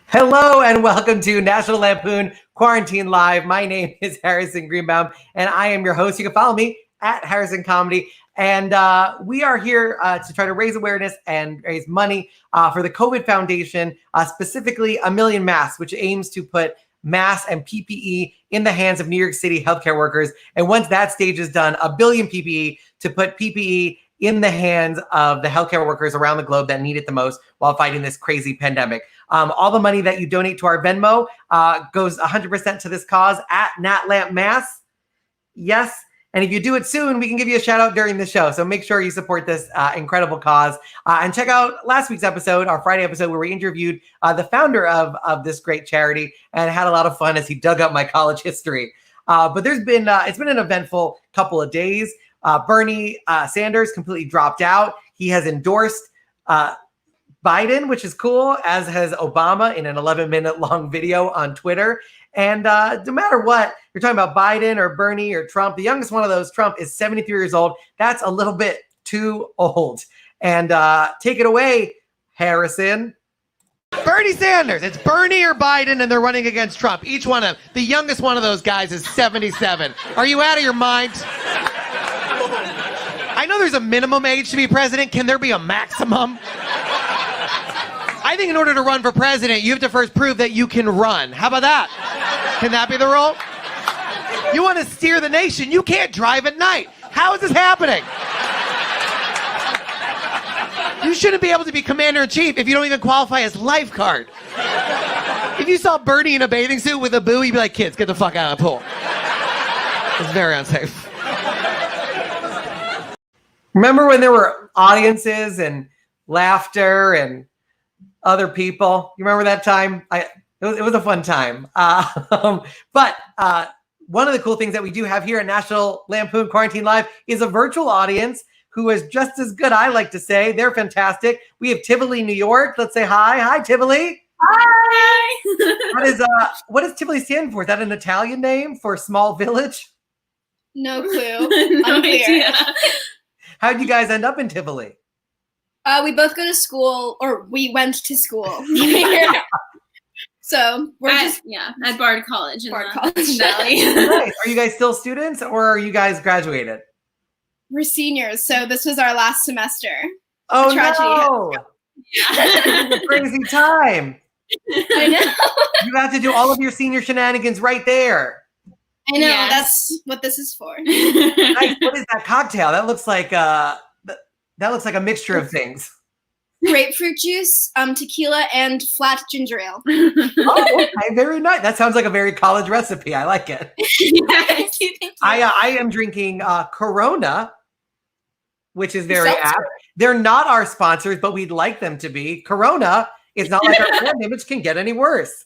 Hello and welcome to National Lampoon Quarantine Live. My name is Harrison Greenbaum and I am your host. You can follow me at Harrison Comedy. And we are here to try to raise awareness and raise money for the COVID Foundation, specifically A Million Masks, which aims to put masks and PPE in the hands of New York City healthcare workers. And once that stage is done, 1 billion PPE to put PPE in the hands of the healthcare workers around the globe that need it the most while fighting this crazy pandemic. All the money that you donate to our Venmo goes 100% to this cause at NatLampMass. Yes. And if you do it soon, we can give you a shout out during the show. So make sure you support this incredible cause. And check out last week's episode, our Friday episode, where we interviewed the founder of this great charity and had a lot of fun as he dug up my college history. But it's been an eventful couple of days. Bernie Sanders completely dropped out. He has endorsed Biden, which is cool, as has Obama in an 11-minute long video on Twitter. And no matter what, you're talking about Biden or Bernie or Trump, the youngest one of those, Trump, is 73 years old. That's a little bit too old. And take it away, Harrison. Bernie Sanders. It's Bernie or Biden, and they're running against Trump. Each one of them. The youngest one of those guys is 77. Are you out of your mind? I know there's a minimum age to be president. Can there be a maximum? I think in order to run for president, you have to first prove that you can run. How about that? Can that be the rule? You want to steer the nation. You can't drive at night. How is this happening? You shouldn't be able to be commander-in-chief if you don't even qualify as lifeguard. If you saw Bernie in a bathing suit with a buoy, you'd be like, kids, get the fuck out of the pool. It's very unsafe. Remember when there were audiences and laughter and other people? You remember that time? It was a fun time. But one of the cool things that we do have here at National Lampoon Quarantine Live is a virtual audience who is just as good, I like to say. They're fantastic. We have Tivoli, New York. Let's say hi. Hi, Tivoli. Hi. What does Tivoli stand for? Is that an Italian name for small village? No clue. No idea. How did you guys end up in Tivoli? We both go to school, or we went to school. So we're at Bard College in Bard the College Valley. Nice. Are you guys still students, or are you guys graduated? We're seniors, so this was our last semester. Oh, tragedy. no. It's a crazy time. I know. You have to do all of your senior shenanigans right there. I know. Yes. That's what this is for. Nice. What is that cocktail? That looks like a mixture of things. Grapefruit juice, tequila, and flat ginger ale. Oh, okay. Very nice. That sounds like a very college recipe. I like it. Thank you. I am drinking Corona, which is very Seltzer. apt. They're not our sponsors, but we'd like them to be. Corona is not like our brand image can get any worse.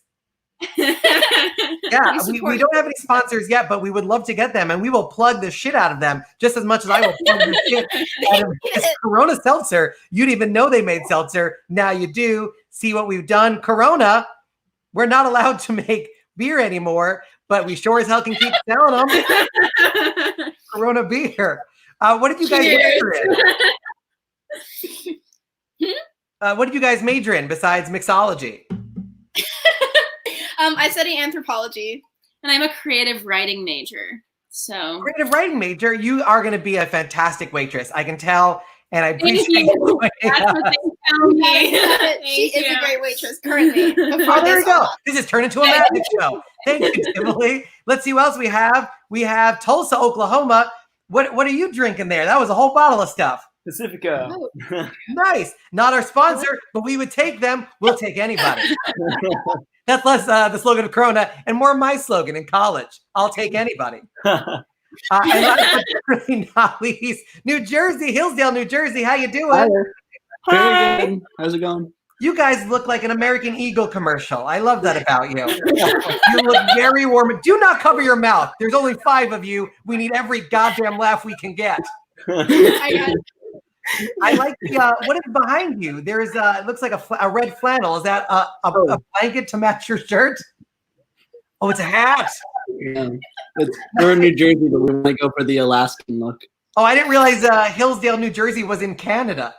Yeah, we don't have any sponsors yet, but we would love to get them, and we will plug the shit out of them just as much as I will plug the shit out of this Corona seltzer. You didn't even know they made seltzer. Now you do. See what we've done. Corona, we're not allowed to make beer anymore, but we sure as hell can keep selling them. Corona beer. What did you guys major in? What did you guys major in besides mixology? I study anthropology. And I'm a creative writing major. So Creative writing major, you are going to be a fantastic waitress. I can tell, and I appreciate you. That's what they tell me. She is a great waitress currently. Oh, there we go. This has turned into a magic show. Thank you, Tivoli. Let's see what else we have. We have Tulsa, Oklahoma. What are you drinking there? That was a whole bottle of stuff. Pacifica. Oh. Nice. Not our sponsor, but we would take them. We'll take anybody. That's less the slogan of Corona and more my slogan in college. I'll take anybody. And last but not least, New Jersey, Hillsdale, New Jersey. How you doing? Hi there. Very good. How's it going? You guys look like an American Eagle commercial. I love that about you. You look very warm. Do not cover your mouth. There's only 5 of you. We need every goddamn laugh we can get. I like the, what is behind you? There is it looks like a red flannel. Is that a blanket to match your shirt? Oh, it's a hat. Yeah. We're in New Jersey, but we want to go for the Alaskan look. Oh, I didn't realize Hillsdale, New Jersey was in Canada.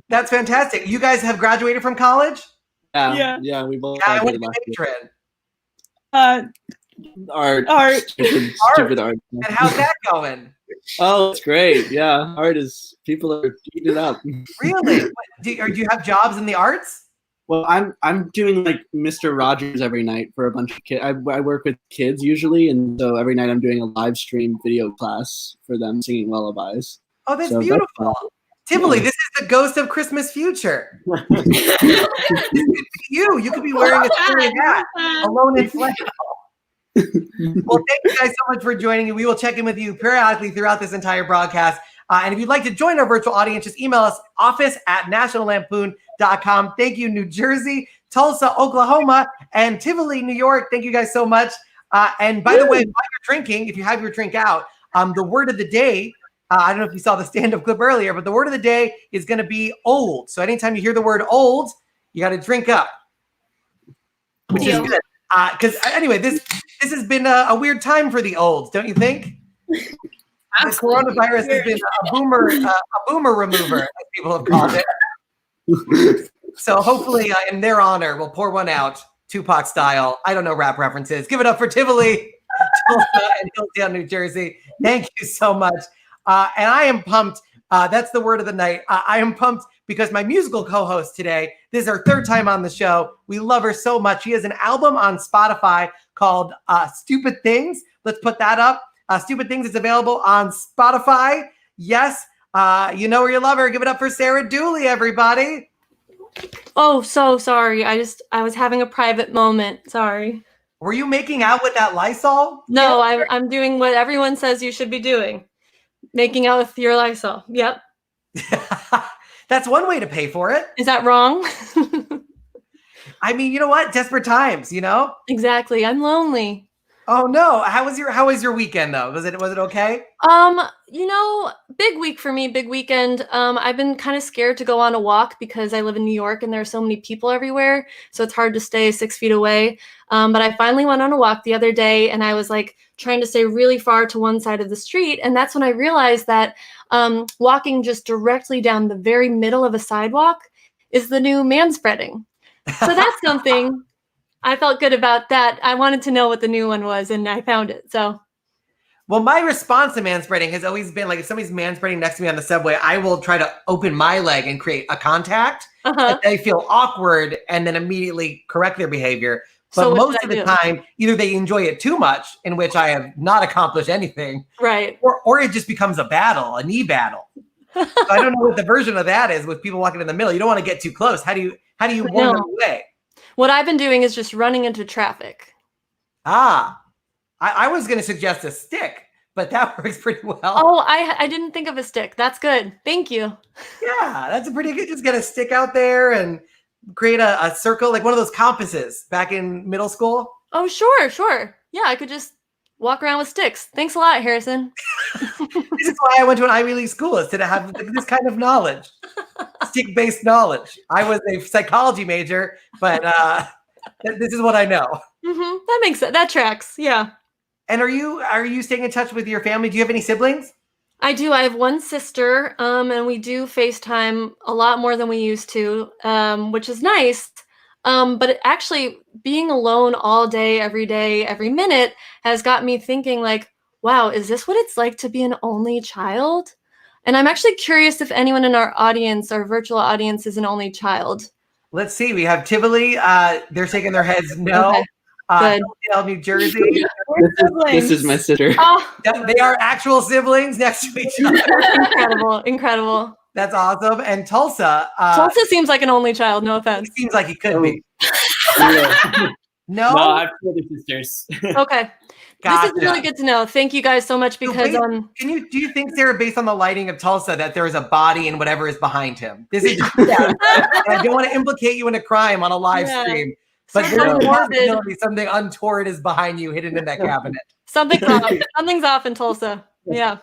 That's fantastic. You guys have graduated from college? Yeah, we both What did graduated you last major year. in? Art. Stupid art. And how's that going? Oh, it's great. Yeah, art is, people are eating it up. Really? Do you have jobs in the arts? Well, I'm doing like Mr. Rogers every night for a bunch of kids. I work with kids usually, and so every night I'm doing a live stream video class for them singing lullabies. Oh, that's So beautiful. that's Tivoli, yeah. this is the ghost of Christmas future. This could be you. You could be wearing a silly hat, alone in flesh. Well, thank you guys so much for joining me. We will check in with you periodically throughout this entire broadcast. And if you'd like to join our virtual audience, just email us office@nationallampoon.com. Thank you, New Jersey, Tulsa, Oklahoma, and Tivoli, New York. Thank you guys so much. And by the way, while you're drinking, if you have your drink out, the word of the day, I don't know if you saw the stand-up clip earlier, but the word of the day is going to be old. So anytime you hear the word old, you got to drink up, which is good. Because anyway, this has been a weird time for the olds, don't you think? The coronavirus has been a boomer remover, as people have called it. So hopefully, in their honor, we'll pour one out, Tupac style. I don't know rap references. Give it up for Tivoli, Tulsa, and Hillsdale, New Jersey. Thank you so much. And I am pumped. That's the word of the night. I am pumped because my musical co-host today, this is her third time on the show. We love her so much. She has an album on Spotify called Stupid Things. Let's put that up. Stupid Things is available on Spotify. Yes, you know where you love her. Give it up for Sarah Dooley, everybody. Oh, so sorry. I was having a private moment. Sorry. Were you making out with that Lysol? No, I'm doing what everyone says you should be doing. Making out with your Lysol. Yep. That's one way to pay for it. Is that wrong? I mean, you know what? Desperate times, you know? Exactly. I'm lonely. Oh no. How was your weekend though? Was it okay? Big week for me, big weekend. I've been kind of scared to go on a walk because I live in New York and there are so many people everywhere. So it's hard to stay 6 feet away. But I finally went on a walk the other day and I was like trying to stay really far to one side of the street. And that's when I realized that walking just directly down the very middle of a sidewalk is the new manspreading. So that's something. I felt good about that. I wanted to know what the new one was and I found it. So. Well, my response to manspreading has always been like, if somebody's manspreading next to me on the subway, I will try to open my leg and create a contact. And they feel awkward and then immediately correct their behavior. But so most of the time, either they enjoy it too much, in which I have not accomplished anything. Right. Or it just becomes a battle, a knee battle. So I don't know what the version of that is with people walking in the middle. You don't want to get too close. How do you warn them away? What I've been doing is just running into traffic. I was going to suggest a stick, but that works pretty well. Oh, I didn't think of a stick. That's good. Thank you. Yeah, that's a pretty good. Just get a stick out there and create a circle, like one of those compasses back in middle school. Oh, sure. Yeah, I could just walk around with sticks. Thanks a lot, Harrison. This is why I went to an Ivy League school, is to have this kind of knowledge, stick-based knowledge. I was a psychology major, but this is what I know. That makes sense. That tracks. Yeah. And are you staying in touch with your family? Do you have any siblings? I do. I have one sister, and we do FaceTime a lot more than we used to, which is nice. But actually, being alone all day, every minute has got me thinking like, wow, is this what it's like to be an only child? And I'm actually curious if anyone in our audience, our virtual audience, is an only child. Let's see. We have Tivoli. They're shaking their heads no. Okay. Hillsdale, New Jersey. This is my sister. Oh, They are actual siblings next to each other. Incredible. That's awesome. And Tulsa. Tulsa seems like an only child. No offense. Seems like he could be. Yeah. No, I have two other sisters. Okay. Gotcha. This is really good to know. Thank you guys so much because do you think, Sarah, based on the lighting of Tulsa, that there is a body in whatever is behind him? This is I don't want to implicate you in a crime on a live stream. But there's a possibility something untoward is behind you, hidden in that cabinet. Something's off. Something's off in Tulsa. Yeah.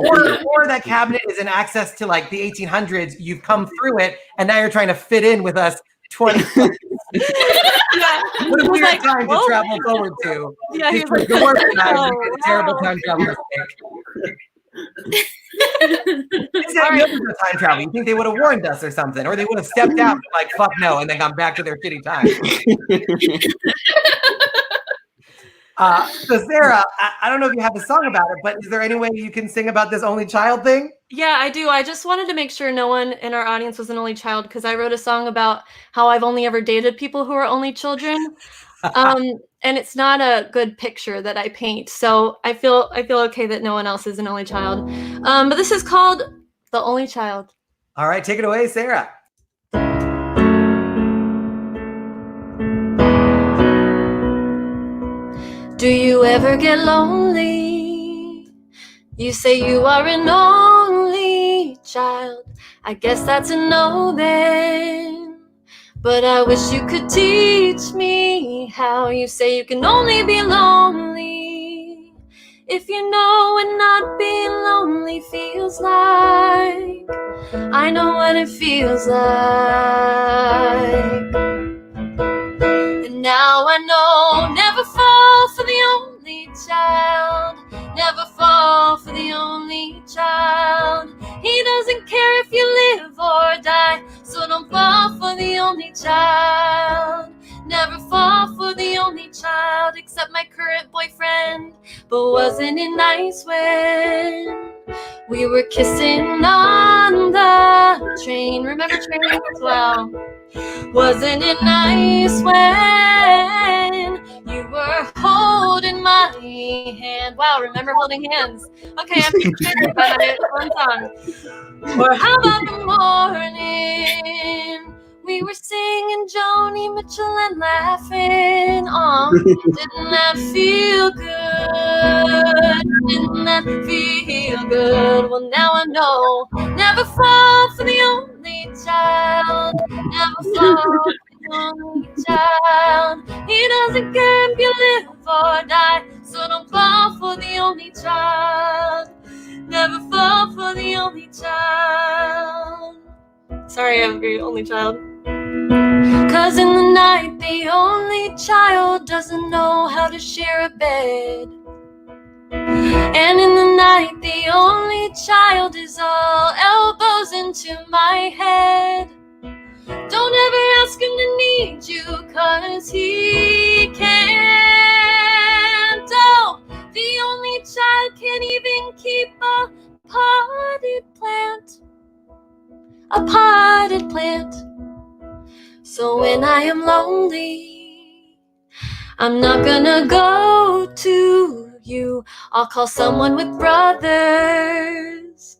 Or that cabinet is an access to like the 1800s. You've come through it, and now you're trying to fit in with us 20. Yeah. What a weird time to travel forward to. Yeah, It's like the worst time. It's a terrible time travel mistake. Is that the other time travel? You think they would have warned us or something, or they would have stepped out and like fuck no, and then gone back to their shitty time. So Sarah, I don't know if you have a song about it, but is there any way you can sing about this only child thing? Yeah, I do. I just wanted to make sure no one in our audience was an only child because I wrote a song about how I've only ever dated people who are only children. And it's not a good picture that I paint. So I feel okay that no one else is an only child. But this is called The Only Child. All right, take it away, Sarah. Do you ever get lonely? You say you are an only child. I guess that's a no then. But I wish you could teach me how. You say you can only be lonely if you know what not being lonely feels like. I know what it feels like. And now I know, never fall for the only child. Never fall for the only child. He doesn't care if you live or die, so don't fall for the only child. Never fall for the only child, except my current boyfriend. But wasn't it nice when we were kissing on the train? Remember trains as well? Wasn't it nice when you were holding my hand? Wow, remember holding hands. Okay, I'm excited by my own song. Or how about the morning? We were singing Joni Mitchell and laughing. Didn't that feel good? Didn't that feel good? Well, now I know. Never fall for the only child. Never fall for the only child. He doesn't care if you live or die, so don't fall for the only child. Never fall for the only child. Sorry, I'm the only child. 'Cause in the night, the only child doesn't know how to share a bed. And in the night, the only child is all elbows into my head. Don't ever ask him to need you, 'cause he can't. Oh, the only child can't even keep a potted plant. A potted plant. So when I am lonely, I'm not gonna go to you. I'll call someone with brothers,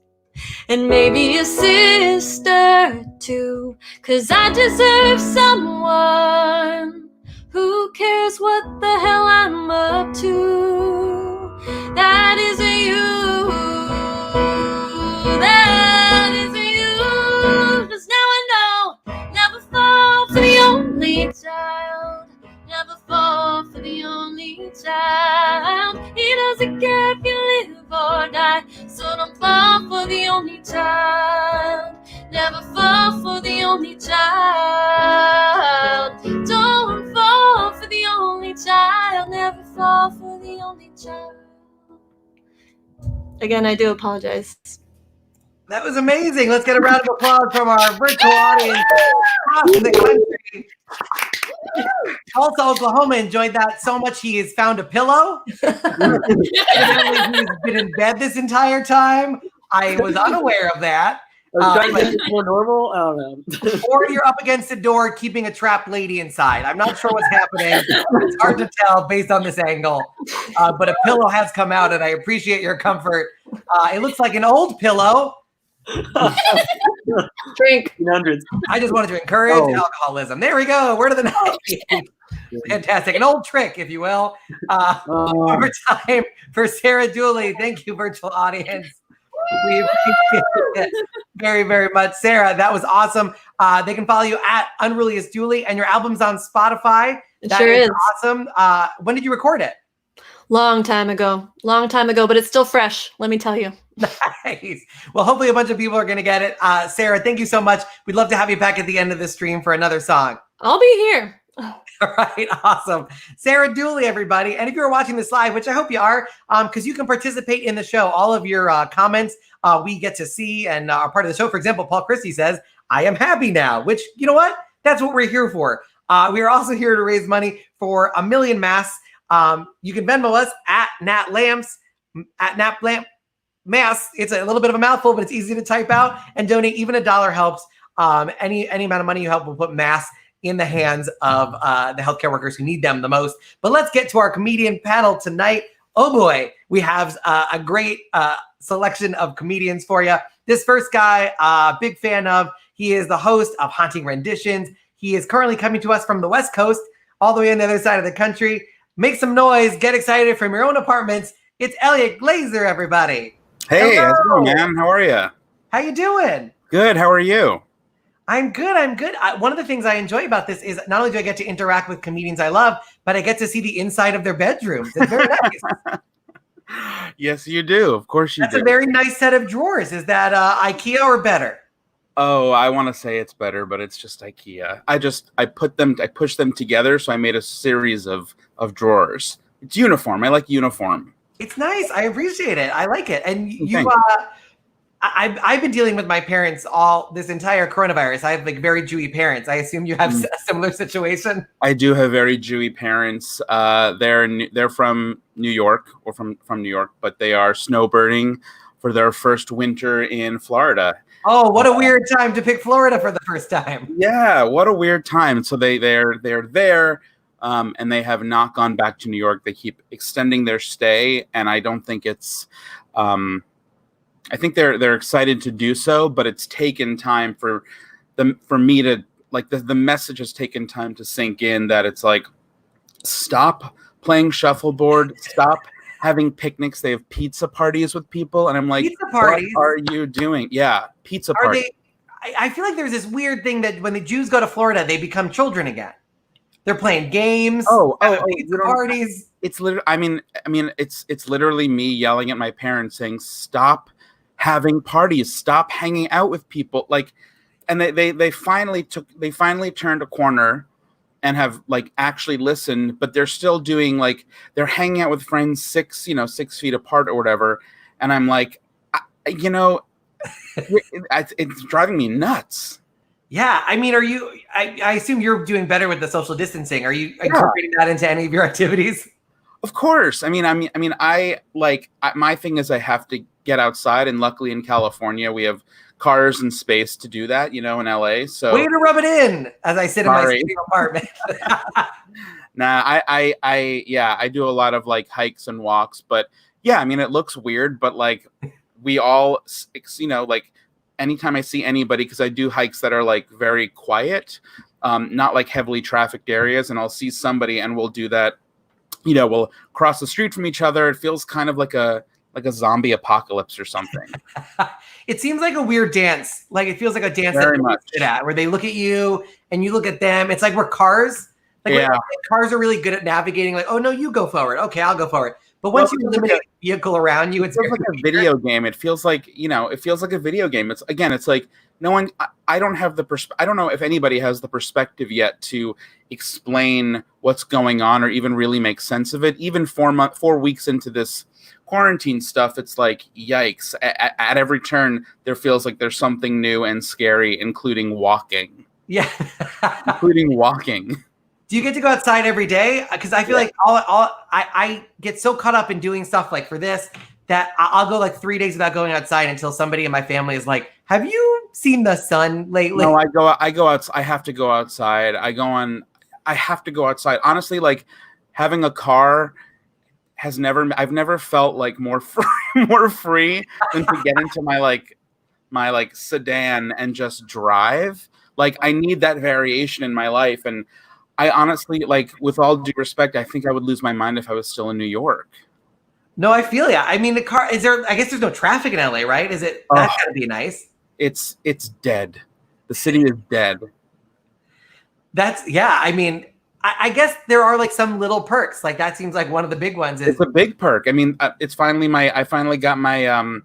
and maybe a sister too. 'Cause I deserve someone who cares what the hell I'm up to. That is you. That is you. 'Cause now I know, never fall for the only child. Never fall for the only child. He doesn't care if you live or die, so don't fall for the only child. Never fall for the only child. Don't fall for the only child. Never fall for the only child. Again, I do apologize. That was amazing. Let's get a round of applause from our virtual audience across the country. Tulsa, Oklahoma enjoyed that so much he has found a pillow. Evidently, he's been in bed this entire time. I was unaware of that. I was trying to make it more normal. I don't know. Or you're up against the door keeping a trapped lady inside. I'm not sure what's happening. It's hard to tell based on this angle. But a pillow has come out, and I appreciate your comfort. It looks like an old pillow. Drink. Hundreds. I just wanted to encourage alcoholism. There we go. Word of the night. Fantastic. An old trick, if you will. One more time for Sarah Dooley. Thank you, virtual audience. We appreciate it very, very much. Sarah, that was awesome. They can follow you at Unruly as Dooley, and your album's on Spotify. It sure is. Awesome. When did you record it? Long time ago, but it's still fresh. Let me tell you. Nice. Well, hopefully a bunch of people are going to get it. Sarah, thank you so much. We'd love to have you back at the end of the stream for another song. I'll be here. All right. Awesome. Sarah Dooley, everybody. And if you're watching this live, which I hope you are, because you can participate in the show. All of your comments we get to see and are part of the show. For example, Paul Christie says, I am happy now, which, you know what? That's what we're here for. We are also here to raise money for 1 million masks. You can Venmo us at Nat Lamps, at Nat Lamp Masks. It's a little bit of a mouthful, but it's easy to type out and donate. Even $1 helps. Any amount of money you help will put masks in the hands of the healthcare workers who need them the most. But let's get to our comedian panel tonight. Oh boy, we have a great selection of comedians for you. This first guy, big fan of. He is the host of Haunting Renditions. He is currently coming to us from the West Coast, all the way on the other side of the country. Make some noise. Get excited from your own apartments. It's Eliot Glazer, everybody. Hey, Hello. how's it going, man? How are you? How you doing? Good. How are you? I'm good. One of the things I enjoy about this is not only do I get to interact with comedians I love, but I get to see the inside of their bedrooms. It's very nice. Yes, you do. Of course you do. That's a very nice set of drawers. Is that IKEA or better? Oh, I want to say it's better, but it's just IKEA. I pushed them together, so I made a series of drawers. It's uniform. I like uniform. It's nice. I appreciate it. I like it. And you, Thanks. I've been dealing with my parents all this entire coronavirus. I have like very Jewy parents. I assume you have a similar situation. I do have very Jewy parents. They're from New York or from New York, but they are snowbirding for their first winter in Florida. Oh, what a weird time to pick Florida for the first time. Yeah, what a weird time. So they're there, and they have not gone back to New York. They keep extending their stay, and I don't think it's. I think they're excited to do so, but it's taken time for me to like the message has taken time to sink in that it's like stop playing shuffleboard, stop having picnics. They have pizza parties with people, and I'm like, pizza parties? What are you doing? Yeah, pizza parties. I feel like there's this weird thing that when the Jews go to Florida, they become children again. They're playing games. Pizza parties. It's literally. I mean, it's literally me yelling at my parents saying, "Stop having parties. Stop hanging out with people." Like, and they finally turned a corner and have like actually listened, but they're still doing like they're hanging out with friends 6 feet apart or whatever. And I'm like, it's driving me nuts. Yeah, I mean, I assume you're doing better with the social distancing. Are you incorporating that into any of your activities? Of course. My thing is I have to get outside, and luckily in California we have cars and space to do that, in LA. So way to rub it in as I sit in my studio apartment. Nah, I do a lot of like hikes and walks, but yeah, I mean, it looks weird, but like we all, like anytime I see anybody, because I do hikes that are like very quiet, not like heavily trafficked areas, and I'll see somebody and we'll do that, we'll cross the street from each other. It feels kind of like a zombie apocalypse or something. It seems like a weird dance. Like it feels like a dance Very that much. sit at, where they look at you and you look at them. It's like we're cars. Like cars are really good at navigating. Like, oh no, you go forward. Okay, I'll go forward. But once you eliminate the vehicle around you, it feels like a video game. It feels like a video game. It's like no one. I don't have the I don't know if anybody has the perspective yet to explain what's going on or even really make sense of it. Even 4 weeks into this quarantine stuff, it's like yikes. At every turn, there feels like there's something new and scary, including walking. Yeah, including walking. Do you get to go outside every day? Because I feel like I get so caught up in doing stuff like for this that I'll go like 3 days without going outside until somebody in my family is like, "Have you seen the sun lately?" No, I go out. I have to go outside. I have to go outside. Honestly, like having a car I've never felt like more free than to get into my sedan and just drive. Like I need that variation in my life. And I honestly, like, with all due respect, I think I would lose my mind if I was still in New York. No, I feel ya. I mean, I guess there's no traffic in LA, right? Is it? That's gotta be nice. It's dead. The city is dead. I mean, I guess there are like some little perks. Like that seems like one of the big ones. It's a big perk. I mean, I finally got my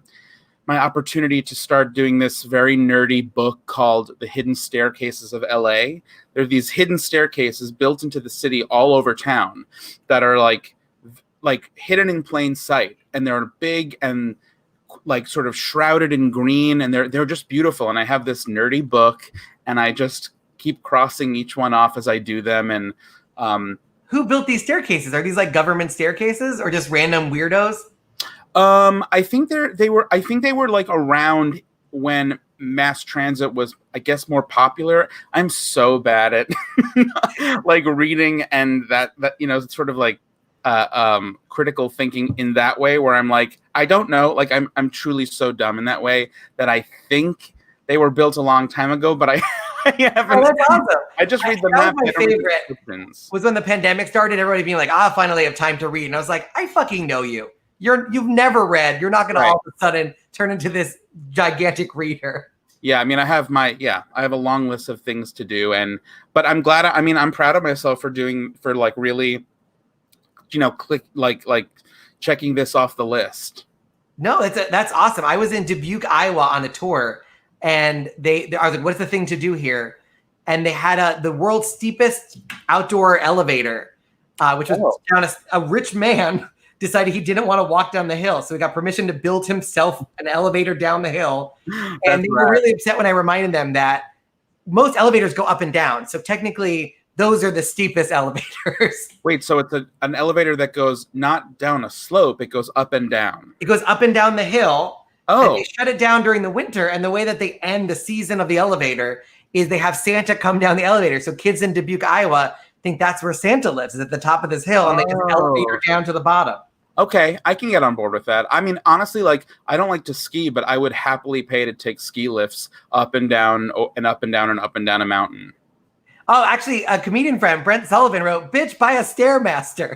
my opportunity to start doing this very nerdy book called The Hidden Staircases of LA. There are these hidden staircases built into the city all over town that are like hidden in plain sight, and they're big and like sort of shrouded in green, and they're just beautiful. And I have this nerdy book, and I just keep crossing each one off as I do them. And who built these staircases? Are these like government staircases or just random weirdos? I think they were like around when mass transit was, I guess, more popular. I'm so bad at like reading and that it's sort of like critical thinking in that way, where I'm like, I don't know, like I'm truly so dumb in that way that I think they were built a long time ago, but I haven't. Oh, that's awesome. I just read the That map. was my favorite. Was when the pandemic started, everybody being like, finally have time to read. And I was like, I fucking know you. You've never read. You're not going to all of a sudden turn into this gigantic reader. Yeah, I mean, I have a long list of things to do, but I'm glad. I'm proud of myself for really, checking this off the list. No, that's awesome. I was in Dubuque, Iowa on a tour, and I was like, what's the thing to do here? And they had the world's steepest outdoor elevator, which was down a rich man decided he didn't want to walk down the hill. So he got permission to build himself an elevator down the hill. And they were really upset when I reminded them that most elevators go up and down. So technically, those are the steepest elevators. Wait, so it's an elevator that goes not down a slope, it goes up and down. It goes up and down the hill. Oh. And they shut it down during the winter. And the way that they end the season of the elevator is they have Santa come down the elevator. So kids in Dubuque, Iowa think that's where Santa lives, is at the top of this hill. And they just elevator down to the bottom. Okay, I can get on board with that. I mean, honestly, I don't like to ski, but I would happily pay to take ski lifts up and down and up and down and up and down a mountain. Oh, actually, a comedian friend, Brent Sullivan, wrote, "Bitch, buy a Stairmaster."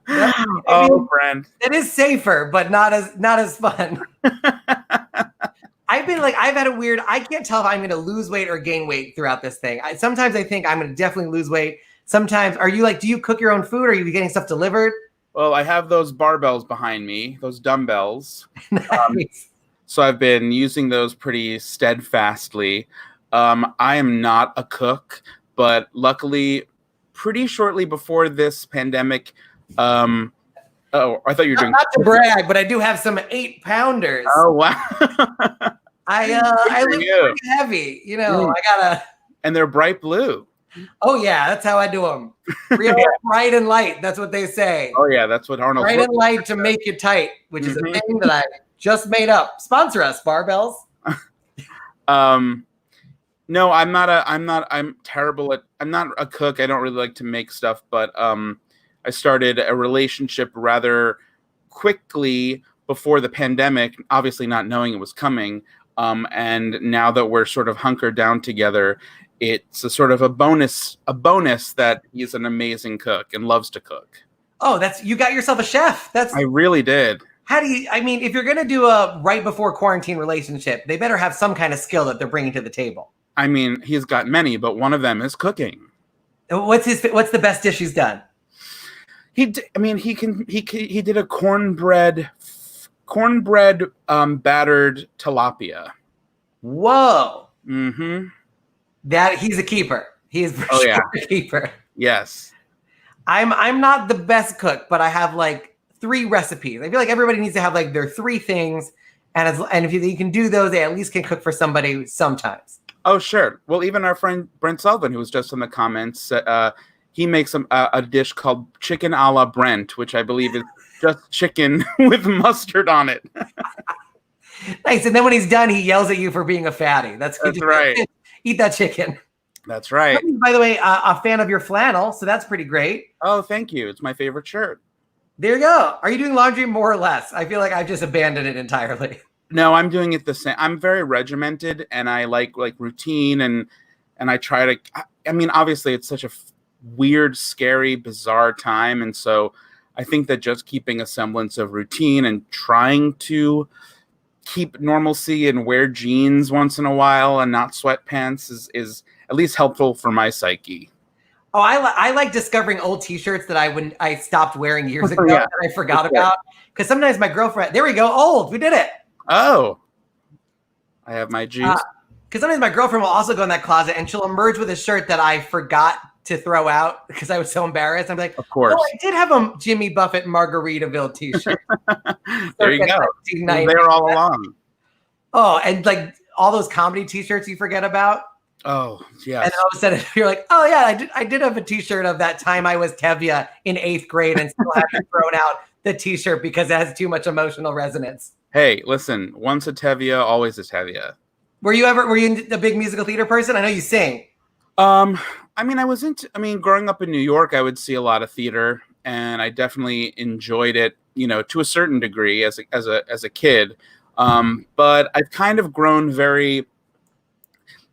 Brent. It is safer, but not as fun. I've had a weird, I can't tell if I'm going to lose weight or gain weight throughout this thing. Sometimes I think I'm going to definitely lose weight. Sometimes, do you cook your own food? Or are you getting stuff delivered? Well, I have those barbells behind me, those dumbbells. Nice. So I've been using those pretty steadfastly. I am not a cook, but luckily, pretty shortly before this pandemic, I thought you were doing. Not to brag, but I do have some 8-pounders. Oh wow! I lift pretty heavy. I gotta. And they're bright blue. Oh yeah, that's how I do them. Real bright and light. That's what they say. Oh yeah, that's what Arnold. Bright and light to make you tight, which is a thing that I just made up. Sponsor us, barbells. No, I'm terrible at. I'm not a cook. I don't really like to make stuff, but I started a relationship rather quickly before the pandemic, obviously not knowing it was coming. And now that we're sort of hunkered down together, it's a sort of a bonus that he's an amazing cook and loves to cook. Oh, you got yourself a chef. I really did. If you're going to do a right before quarantine relationship, they better have some kind of skill that they're bringing to the table. I mean, he's got many, but one of them is cooking. What's the best dish he's done? He did a cornbread battered tilapia. Whoa. Mm-hmm. That he's a keeper. He is for sure a keeper. Yes. I'm not the best cook, but I have 3 recipes. I feel like everybody needs to have their 3 things, and if you can do those, they at least can cook for somebody sometimes. Oh sure. Well, even our friend Brent Sullivan, who was just in the comments, he makes a dish called chicken a la Brent, which I believe is just chicken with mustard on it. Nice. And then when he's done, he yells at you for being a fatty. That's right. Eat that chicken. That's right. By the way, a fan of your flannel, so that's pretty great. Oh, thank you. It's my favorite shirt. There you go. Are you doing laundry more or less? I feel like I've just abandoned it entirely. No, I'm doing it the same. I'm very regimented, and I like routine, and I try to. I mean, obviously, it's such a weird, scary, bizarre time, and so I think that just keeping a semblance of routine and trying to keep normalcy and wear jeans once in a while and not sweatpants is at least helpful for my psyche. Oh, I like discovering old T-shirts that I stopped wearing years ago that I forgot about. Because sometimes my girlfriend, there we go, old, we did it. Oh, I have my jeans. Because sometimes my girlfriend will also go in that closet and she'll emerge with a shirt that I forgot to throw out because I was so embarrassed. I'm like, of course. Oh, I did have a Jimmy Buffett Margaritaville T-shirt. There you go. They're all along. Oh, and all those comedy T-shirts you forget about. Oh, yeah. And all of a sudden you're like, oh yeah, I did have a T-shirt of that time I was Tevye in 8th grade and still haven't thrown out the T-shirt because it has too much emotional resonance. Hey, listen, once a Tevye, always a Tevye. Were you a big musical theater person? I know you sing. I mean, growing up in New York, I would see a lot of theater, and I definitely enjoyed it, to a certain degree as a kid. But I've kind of grown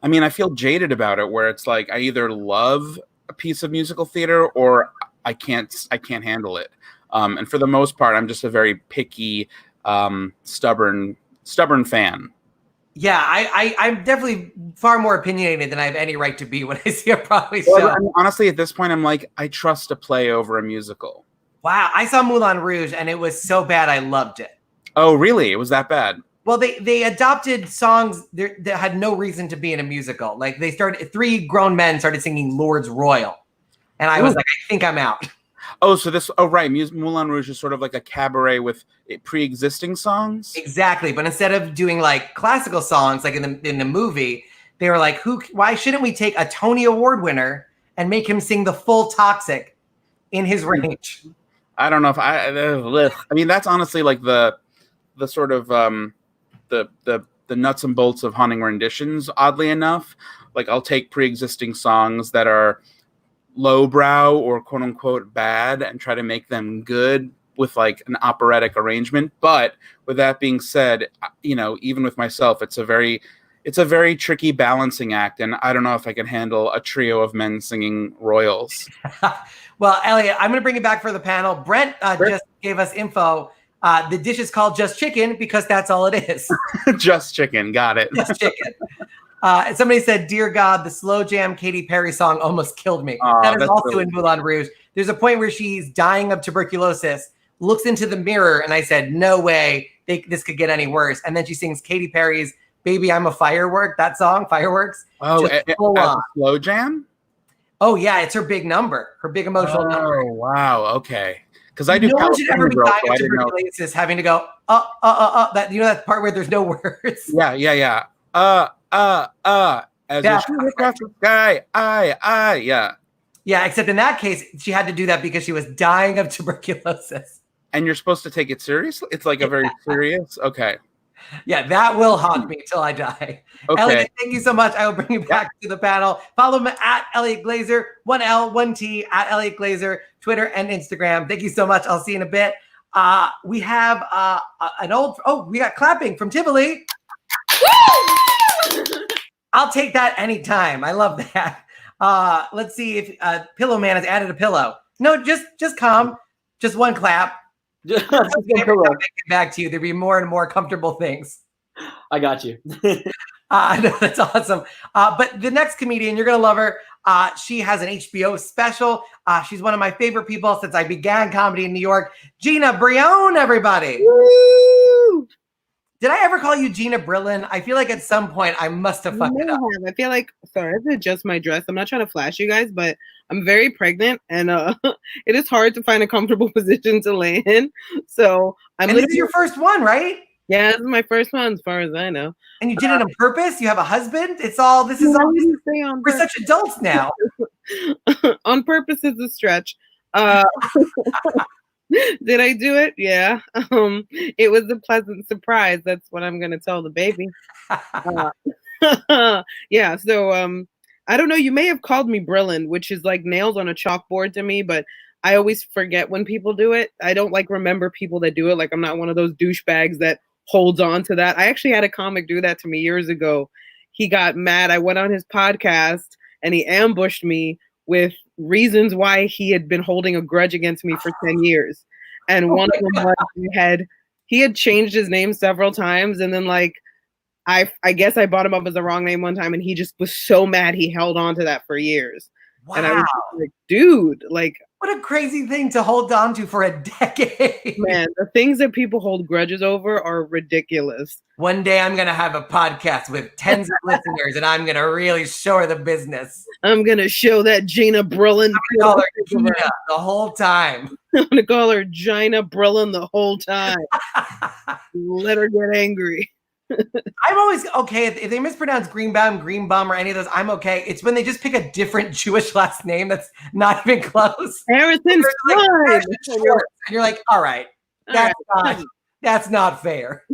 I feel jaded about it, where it's like I either love a piece of musical theater or I can't handle it. And for the most part, I'm just a very picky, stubborn fan. Yeah, I'm definitely far more opinionated than I have any right to be when I see a Broadway show. Well, honestly, at this point, I'm like, I trust a play over a musical. Wow, I saw Moulin Rouge and it was so bad I loved it. Oh, really? It was that bad? Well, they adopted songs that had no reason to be in a musical. Like three grown men started singing Lord's Royal. And I was like, I think I'm out. Oh, right. Moulin Rouge is sort of like a cabaret with pre-existing songs? Exactly. But instead of doing like classical songs, like in the movie, they were like, why shouldn't we take a Tony Award winner and make him sing the full Toxic in his range? I don't know if that's honestly like the sort of the nuts and bolts of haunting renditions, oddly enough. Like, I'll take pre-existing songs that are lowbrow or quote unquote bad and try to make them good with like an operatic arrangement. But with that being said, even with myself, it's a very tricky balancing act, and I don't know if I can handle a trio of men singing royals. Well, Eliot, I'm going to bring it back for the panel. Brent just gave us info. The dish is called Just Chicken because that's all it is. Just chicken. Got it. Just chicken. Somebody said, "Dear God, the slow jam Katy Perry song almost killed me." That is also in Moulin Rouge. There's a point where she's dying of tuberculosis, looks into the mirror, and I said, no way this could get any worse. And then she sings Katy Perry's "Baby, I'm a Firework," that song, Fireworks. Oh, as a slow jam? Oh, yeah, it's her big number, her big emotional number. Oh, wow, okay. Because I do no one should ever be Girl, dying so of tuberculosis having to go, that, that part where there's no words. Yeah. As a shooter across the sky, yeah. Yeah, except in that case, she had to do that because she was dying of tuberculosis. And you're supposed to take it seriously? It's like a very serious? Okay. Yeah, that will haunt me till I die. Okay. Eliot, thank you so much. I will bring you back to the panel. Follow me at Eliot Glazer, 1L, 1T, at Eliot Glazer, Twitter and Instagram. Thank you so much. I'll see you in a bit. We have we got clapping from Tivoli. I'll take that anytime. I love that. Let's see if Pillow Man has added a pillow. No, just calm. Just one clap. Every time I get back to you, there'll be more and more comfortable things. I got you. No, that's awesome. But the next comedian, you're going to love her. She has an HBO special. She's one of my favorite people since I began comedy in New York. Gina Brillon, everybody. Woo! Did I ever call you Gina Brillon? I feel like at some point I must have fucked it up. I feel like, sorry to adjust my dress. I'm not trying to flash you guys, but I'm very pregnant and it is hard to find a comfortable position to lay in. So And this is your first one, right? Yeah, this is my first one as far as I know. And you did it on purpose? You have a husband? This is all we're such adults now. On purpose is a stretch. Did I do it? Yeah. It was a pleasant surprise. That's what I'm gonna tell the baby. Yeah. So I don't know. You may have called me Brillon, which is like nails on a chalkboard to me, but I always forget when people do it. I don't like remember people that do it. Like, I'm not one of those douchebags that holds on to that. I actually had a comic do that to me years ago. He got mad. I went on his podcast and he ambushed me with reasons why he had been holding a grudge against me for 10 years. And one of them was he had changed his name several times. And then like, I guess I brought him up as the wrong name one time and he just was so mad he held on to that for years. Wow. And I was like, dude, like, what a crazy thing to hold on to for a decade. Man, the things that people hold grudges over are ridiculous. One day I'm going to have a podcast with tens of listeners and I'm going to really show her the business. I'm going to show that Gina Brillon. I'm going to call her Gina the whole time. I'm going to call her Gina Brillon the whole time. Let her get angry. I'm always okay if they mispronounce Greenbaum or any of those. I'm okay. It's when they just pick a different Jewish last name that's not even close. Harrison like, and you're like, all right, that's not fair.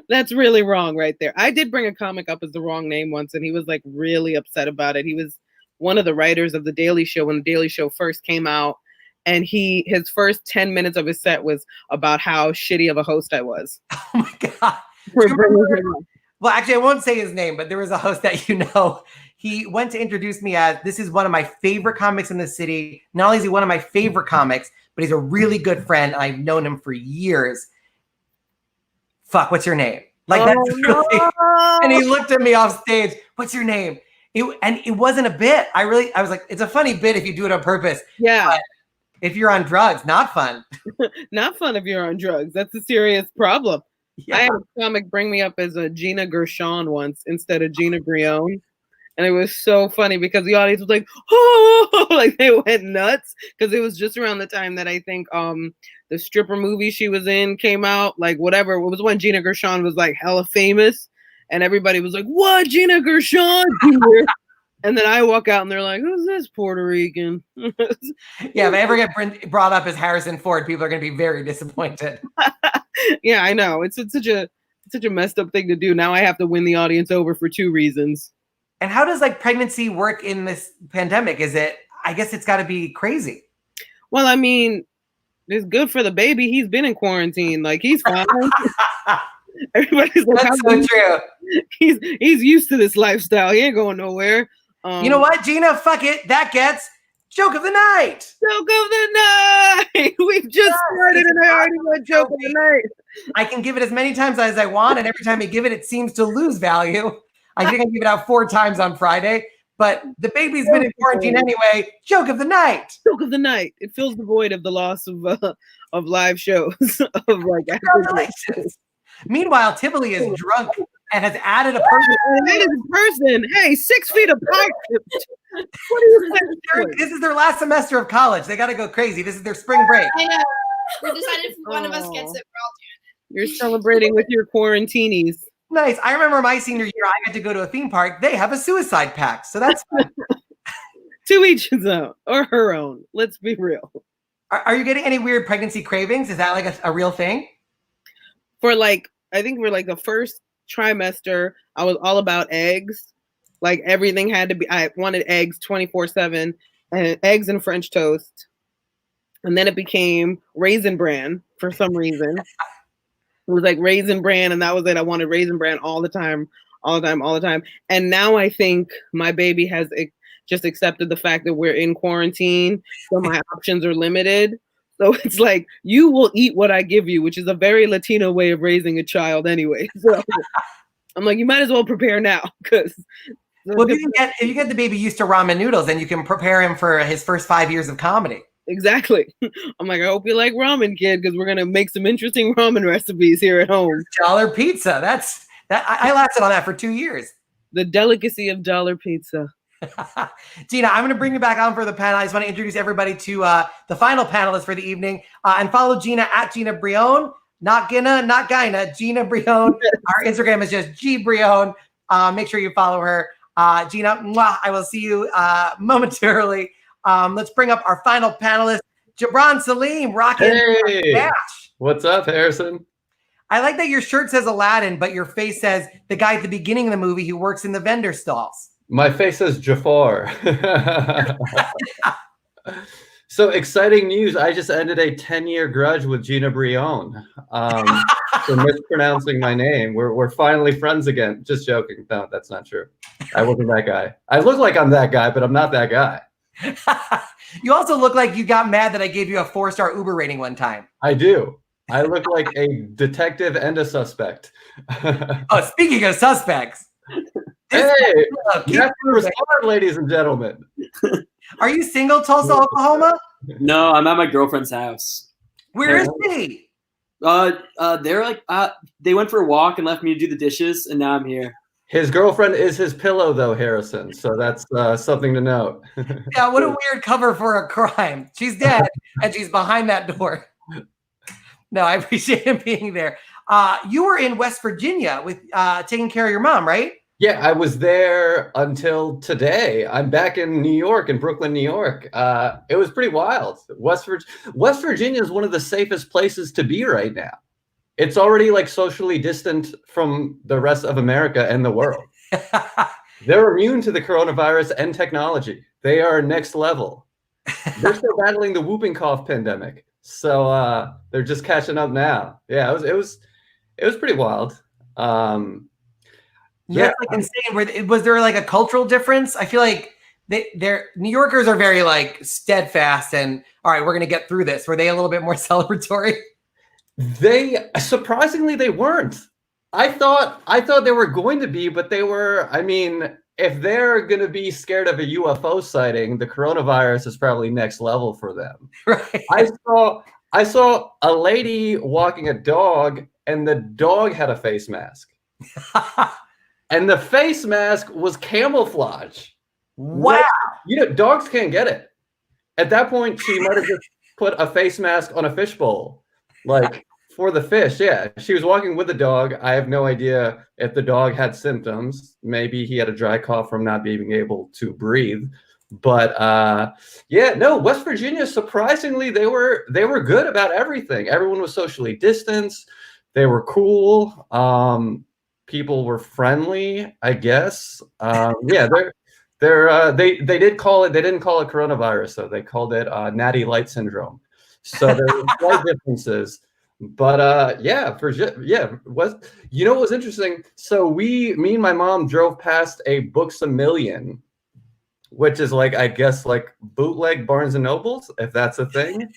That's really wrong right there. I did bring a comic up as the wrong name once, and he was like really upset about it. He was one of the writers of The Daily Show when The Daily Show first came out. And his first 10 minutes of his set was about how shitty of a host I was. Oh my God. Well, actually, I won't say his name, but there was a host that he went to introduce me as, this is one of my favorite comics in the city. Not only is he one of my favorite comics, but he's a really good friend. And I've known him for years. Fuck, what's your name? Like, that's really, and he looked at me off stage. What's your name? It wasn't a bit. I was like, it's a funny bit if you do it on purpose. Yeah. But if you're on drugs, not fun. Not fun if you're on drugs. That's a serious problem. Yeah. I had a comic bring me up as a Gina Gershon once instead of Gina Brillon. And it was so funny because the audience was like, oh, like they went nuts. Because it was just around the time that I think the stripper movie she was in came out. Like whatever. It was when Gina Gershon was like hella famous. And everybody was like, what, Gina Gershon? And then I walk out and they're like, who's this Puerto Rican? Yeah, if I ever get brought up as Harrison Ford, people are going to be very disappointed. Yeah, I know. It's such a messed up thing to do. Now I have to win the audience over for 2 reasons. And how does like pregnancy work in this pandemic? I guess it's got to be crazy. Well, I mean, it's good for the baby. He's been in quarantine. Like he's fine. Everybody's like, that's so true. He's used to this lifestyle. He ain't going nowhere. You know what, Gina? Fuck it. That gets joke of the night. Joke of the night. We've just started and I already went joke of the night. I can give it as many times as I want, and every time I give it, it seems to lose value. I think I give it out 4 times on Friday, but the baby's been in quarantine anyway. Joke of the night. Joke of the night. It fills the void of the loss of live shows. Of like, congratulations. Meanwhile, Tivoli is drunk and has added a person. Hey, 6 feet apart. What are you saying? This is their last semester of college. They got to go crazy. This is their spring break. I know. We decided if one of us gets it, we're all You're celebrating with your quarantinis. Nice. I remember my senior year, I got to go to a theme park. They have a suicide pact, so that's fun. To each his own or her own. Let's be real. Are you getting any weird pregnancy cravings? Is that like a real thing? For like, I think we're like the first trimester, I was all about eggs. Like everything had to be, I wanted eggs 24/7 and eggs and French toast. And then it became Raisin Bran for some reason. It was like Raisin Bran and that was it. I wanted Raisin Bran all the time. And now I think my baby has just accepted the fact that we're in quarantine. So my options are limited. So it's like, you will eat what I give you, which is a very Latino way of raising a child anyway. So I'm like, you might as well prepare now. Because well, if you get the baby used to ramen noodles, then you can prepare him for his first 5 years of comedy. Exactly. I'm like, I hope you like ramen, kid, because we're going to make some interesting ramen recipes here at home. Dollar pizza. I lasted on that for 2 years. The delicacy of dollar pizza. Gina, I'm going to bring you back on for the panel. I just want to introduce everybody to the final panelist for the evening. And follow Gina at Gina Brillon. Not Gina, not Gina. Gina Brillon. Our Instagram is just G Brillon. Make sure you follow her. Gina, mwah, I will see you momentarily. Let's bring up our final panelist, Gibran Saleem, rocking Dash. What's up, Harrison? I like that your shirt says Aladdin, but your face says the guy at the beginning of the movie who works in the vendor stalls. My face says Jafar. So exciting news. I just ended a 10-year grudge with Gina Brillon for mispronouncing my name. We're finally friends again. Just joking. No, that's not true. I wasn't that guy. I look like I'm that guy, but I'm not that guy. You also look like you got mad that I gave you a 4-star Uber rating one time. I do. I look like a detective and a suspect. Oh, speaking of suspects. Hey, you have to respond, ladies and gentlemen. Are you single, Tulsa, Oklahoma? No, I'm at my girlfriend's house. Where is she? They're like, they went for a walk and left me to do the dishes, and now I'm here. His girlfriend is his pillow, though, Harrison. So that's something to note. Yeah, what a weird cover for a crime. She's dead, and she's behind that door. No, I appreciate him being there. You were in West Virginia with taking care of your mom, right? Yeah, I was there until today. I'm back in New York, in Brooklyn, New York. It was pretty wild. West Virginia is one of the safest places to be right now. It's already like socially distant from the rest of America and the world. They're immune to the coronavirus and technology. They are next level. They're still battling the whooping cough pandemic, so they're just catching up now. Yeah, it was pretty wild. Yeah, it's like insane. Was there like a cultural difference? I feel like they're New Yorkers are very like steadfast and all right, we're gonna get through this. Were they a little bit more celebratory? They surprisingly they weren't. I thought they were going to be, but they were. I mean, if they're going to be scared of a UFO sighting, the coronavirus is probably next level for them. Right. I saw a lady walking a dog, and the dog had a face mask, and the face mask was camouflage. Wow. You know, dogs can't get it. At that point, she might have just put a face mask on a fishbowl, like for the fish. Yeah, she was walking with the dog. I have no idea if the dog had symptoms. Maybe he had a dry cough from not being able to breathe. But yeah, no, West Virginia, surprisingly, they were good about everything. Everyone was socially distanced. They were cool. People were friendly, I guess. Yeah, they did call it. They didn't call it coronavirus, though. They called it natty light syndrome. So there were slight differences. But yeah, you know what was interesting? So me and my mom drove past a Books A Million, which is like, I guess, like bootleg Barnes and Nobles, if that's a thing.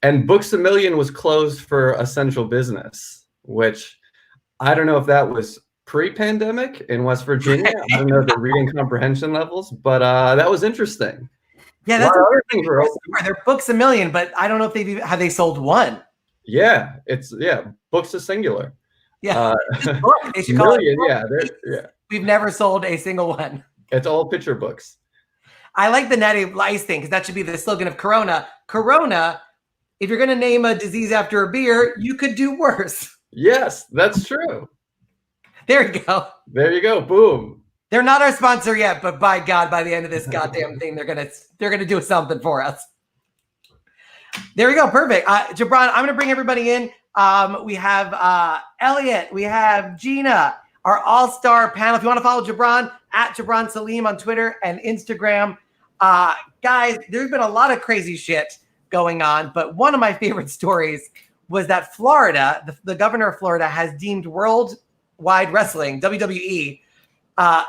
And Books A Million was closed for essential business, which I don't know if that was pre-pandemic in West Virginia. I don't know the reading comprehension levels, but that was interesting. Yeah, that's they're Books A Million, but I don't know if have they sold one. Yeah, Books a singular. Yeah, they should call million, it. Yeah. We've never sold a single one. It's all picture books. I like the natty lice thing because that should be the slogan of Corona. Corona, if you're going to name a disease after a beer, you could do worse. Yes, that's true. There you go. There you go. Boom. They're not our sponsor yet, but by God, by the end of this goddamn thing, they're gonna do something for us. There we go. Perfect. Gibran, I'm going to bring everybody in. We have Eliot. We have Gina, our all-star panel. If you want to follow Gibran, at Gibran Saleem on Twitter and Instagram. Guys, there's been a lot of crazy shit going on, but one of my favorite stories was that Florida, the governor of Florida, has deemed Worldwide Wrestling, WWE, an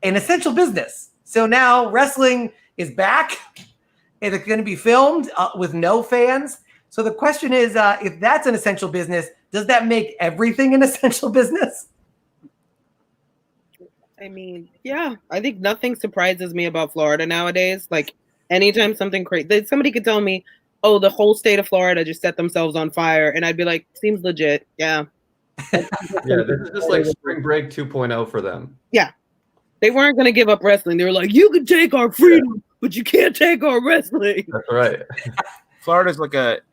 essential business. So now wrestling is back. It's going to be filmed with no fans. So the question is, if that's an essential business, does that make everything an essential business? I mean, yeah, I think nothing surprises me about Florida nowadays. Like anytime something crazy, somebody could tell me, oh, the whole state of Florida just set themselves on fire. And I'd be like, seems legit. Yeah. Yeah, this is just like spring break 2.0 for them. Yeah. They weren't going to give up wrestling. They were like, you can take our freedom, but you can't take our wrestling. That's right. Florida's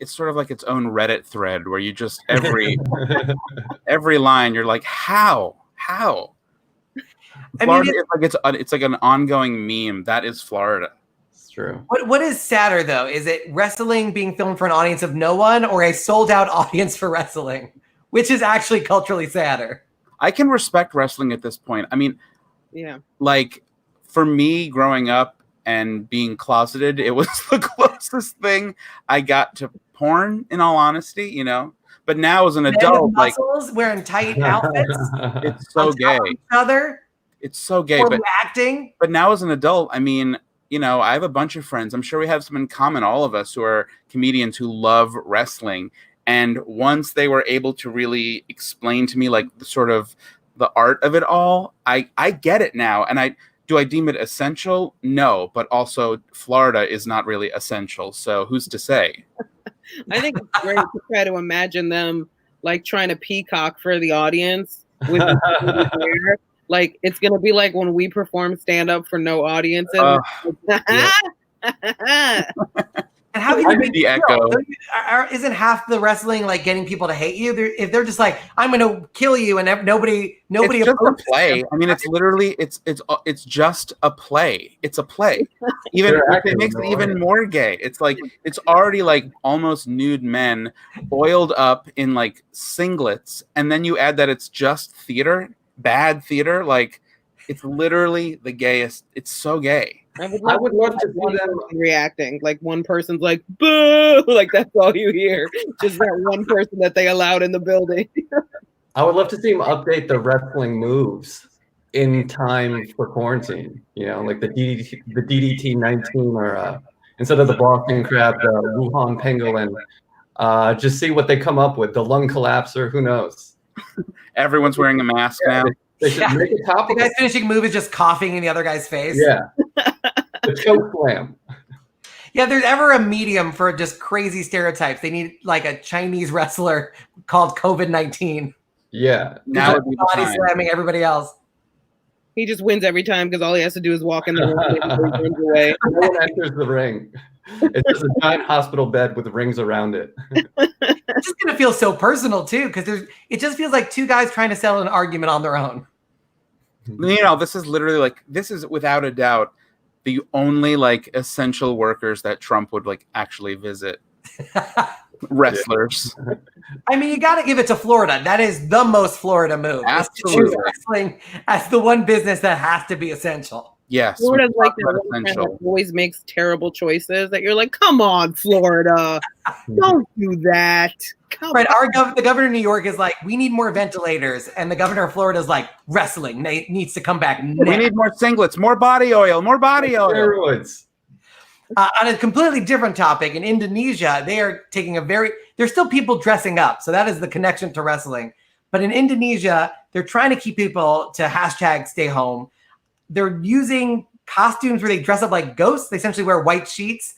it's sort of like its own Reddit thread where you just every line you're like, how? Florida is like it's like an ongoing meme. That is Florida. It's true. What is sadder though? Is it wrestling being filmed for an audience of no one, or a sold out audience for wrestling? Which is actually culturally sadder? I can respect wrestling at this point. I mean, yeah, like for me growing up and being closeted, it was the closest thing I got to porn, in all honesty, you know. But now as an adult, like wearing tight outfits, it's so gay. It's so gay. But acting. But now as an adult, I mean, you know, I have a bunch of friends. I'm sure we have some in common, all of us who are comedians who love wrestling. And once they were able to really explain to me like the sort of the art of it all, I get it now. And do I deem it essential? No, but also Florida is not really essential. So who's to say? I think it's great to try to imagine them like trying to peacock for the audience with hair. Like it's gonna be like when we perform stand up for no audiences. And how can you make the echo? Isn't half the wrestling like getting people to hate you? If they're just like, I'm going to kill you, and nobody. It's just a play. I mean, it's literally it's just a play. It's a play. Even it makes it even more gay. It's like it's already like almost nude men oiled up in like singlets, and then you add that it's just theater, bad theater. Like It's literally the gayest. It's so gay. I would love to see one them person reacting. Like one person's like, boo! Like that's all you hear. Just that one person that they allowed in the building. I would love to see him update the wrestling moves in time for quarantine. You know, like the DDT 19 or instead of the Boston Crab, the Wuhan Pangolin. Just see what they come up with. The lung collapser, who knows? Everyone's wearing a mask now. They should make a The topic. guy's finishing move is just coughing in the other guy's face. Yeah. The choke slam. Yeah, if there's ever a medium for just crazy stereotypes, they need like a Chinese wrestler called COVID-19. Yeah. Now would be the Body time. slamming everybody else. He just wins every time because all he has to do is walk in the room and he runs away. No one enters the ring. It's just a giant hospital bed with rings around it. It's just gonna feel so personal too, because it just feels like two guys trying to settle an argument on their own. You know, this is literally like, this is without a doubt the only like essential workers that Trump would like actually visit. Wrestlers. I mean, you got to give it to Florida. That is the most Florida move. is to choose Absolutely. wrestling as the one business that has to be essential. Yes. Florida's we like talk about that one friend essential. that always makes terrible choices that you're like, come on, Florida. Don't do that. Come Right. on. The governor of New York is like, we need more ventilators. And the governor of Florida is like, wrestling needs to come back now. We need more singlets, more body oil, more body oil. Steroids. On a completely different topic, in Indonesia, they are taking there's still people dressing up. So that is the connection to wrestling. But in Indonesia, they're trying to keep people to hashtag stay home. They're using costumes where they dress up like ghosts. They essentially wear white sheets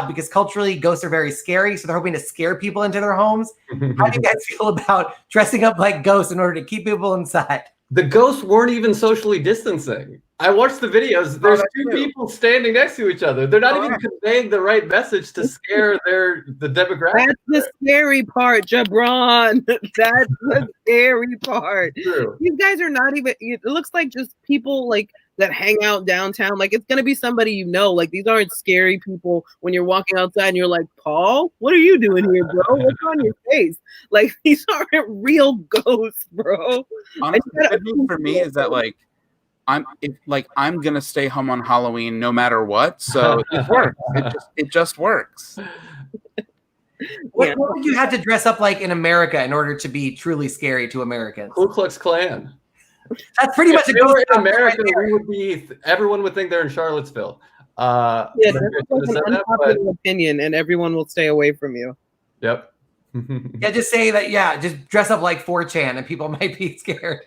because culturally ghosts are very scary. So they're hoping to scare people into their homes. How do you guys feel about dressing up like ghosts in order to keep people inside? The ghosts weren't even socially distancing. I watched the videos. There's two people standing next to each other. They're not even conveying the right message to scare the demographic. That's the scary part, Gibran. That's the scary part. True. These guys are not even, it looks like just people like that hang out downtown. Like it's going to be somebody you know. Like these aren't scary people when you're walking outside and you're like, Paul, what are you doing here, bro? What's on your face? Like these aren't real ghosts, bro. Honestly, the good news for me is that like I'm gonna stay home on Halloween no matter what. So it works. It just works. What would you have to dress up like in America in order to be truly scary to Americans? Ku Klux Klan. That's pretty much If a we were ghost in America, right there. we would be. Everyone would think they're in Charlottesville. Yeah, that's like an unpopular opinion, and everyone will stay away from you. Yep. Yeah, just say that. Yeah, just dress up like 4chan, and people might be scared.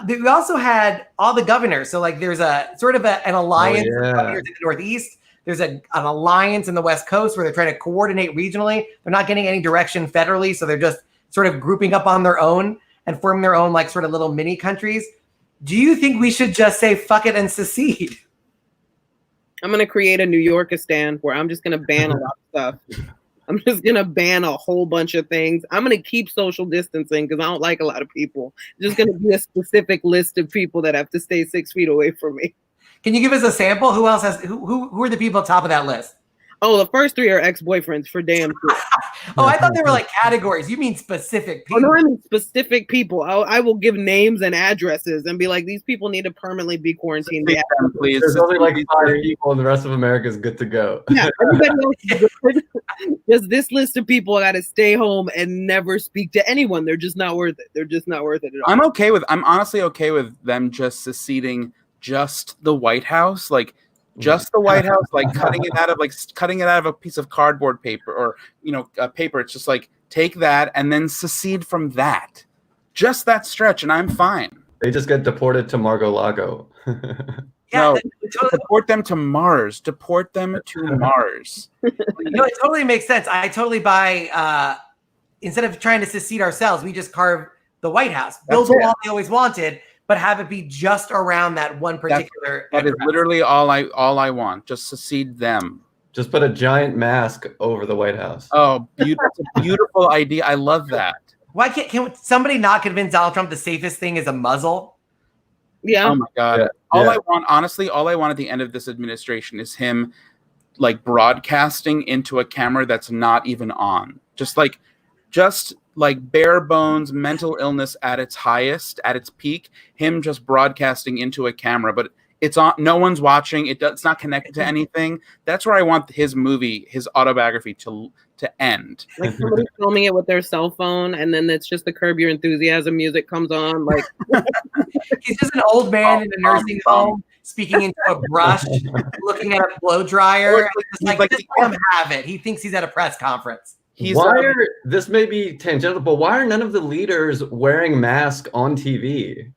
We also had all the governors. So like, there's a sort of an alliance of governors in the Northeast. There's an alliance in the West Coast where they're trying to coordinate regionally. They're not getting any direction federally, so they're just sort of grouping up on their own and forming their own like sort of little mini countries. Do you think we should just say fuck it and secede? I'm gonna create a New Yorkistan where I'm just gonna ban a lot of stuff. I'm just gonna ban a whole bunch of things. I'm gonna keep social distancing because I don't like a lot of people. Just gonna be a specific list of people that have to stay 6 feet away from me. Can you give us a sample? Who else has who are the people at the top of that list? Oh, the first 3 are ex-boyfriends for damn sure. Oh, I thought they were like categories. You mean specific people? Oh, no, I mean specific people. I will give names and addresses and be like, these people need to permanently be quarantined. Yeah. Please. There's only like 5 people, and the rest of America is good to go. Yeah, everybody else is good. Just this list of people got to stay home and never speak to anyone. They're just not worth it. They're just not worth it at all. I'm honestly okay with them just seceding just the White House, like just the White House, like cutting it out of a piece of cardboard paper or paper. It's just like take that and then secede from that, just that stretch, and I'm fine. They just get deported to Mar-a-Lago. No, deport them to Mars. Deport them to Mars. It totally makes sense. I totally buy. Instead of trying to secede ourselves, we just carve the White House, build the wall they always wanted, but have it be just around that one particular. That is literally all I want. Just secede them. Just put a giant mask over the White House. Oh, that's a beautiful idea. I love that. Why can somebody not convince Donald Trump the safest thing is a muzzle? Yeah. Oh my God. Yeah. All I want at the end of this administration is him like broadcasting into a camera that's not even on. Just like bare bones mental illness at its highest, at its peak, him just broadcasting into a camera, but it's on, no one's watching, it's not connected to anything. That's where I want his movie, his autobiography to end. Like somebody filming it with their cell phone, and then it's just the Curb Your Enthusiasm music comes on. Like he's just an old man in a nursing home speaking into a brush, looking at a blow dryer. Like just let him have it. He thinks he's at a press conference. This may be tangential, but why are none of the leaders wearing masks on TV?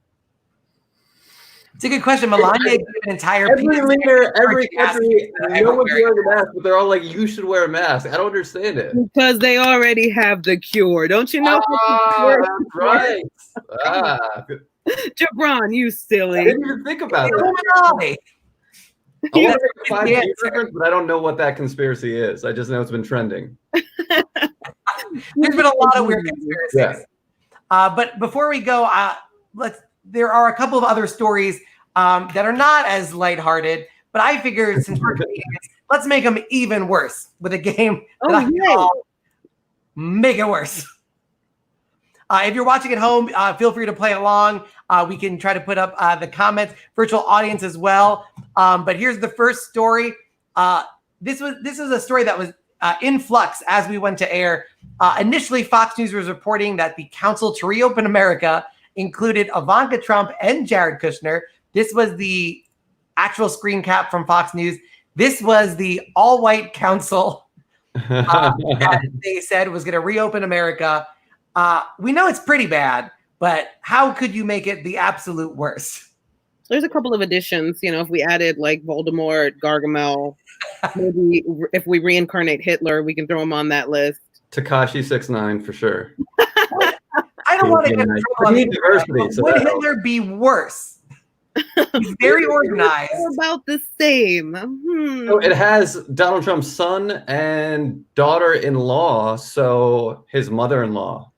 It's a good question. Melania gave an entire every leader, every country, no one's wearing a mask, but they're all like, "You should wear a mask." I don't understand it. Because they already have the cure, don't you know? That's right. Gibran, you silly. I didn't even think about that. I want to find the reference, but I don't know what that conspiracy is. I just know it's been trending. There's been a lot of weird conspiracies. Yeah. But before we go, there are a couple of other stories that are not as lighthearted, but I figured since we're comedians, let's make them even worse with a game that I call Make It Worse. If you're watching at home, feel free to play along. We can try to put up the comments, virtual audience as well. But here's the first story. This is a story that was in flux as we went to air. Initially, Fox News was reporting that the Council to Reopen America included Ivanka Trump and Jared Kushner. This was the actual screen cap from Fox News. This was the all-white council that they said was going to reopen America. We know it's pretty bad, but how could you make it the absolute worst? There's a couple of additions. You know, if we added like Voldemort, Gargamel, maybe if we reincarnate Hitler, we can throw him on that list. Tekashi 6ix9ine for sure. I don't want to get in trouble. Diversity. Would Hitler be worse? He's very organized. They're about the same. So it has Donald Trump's son and daughter-in-law, so his mother-in-law.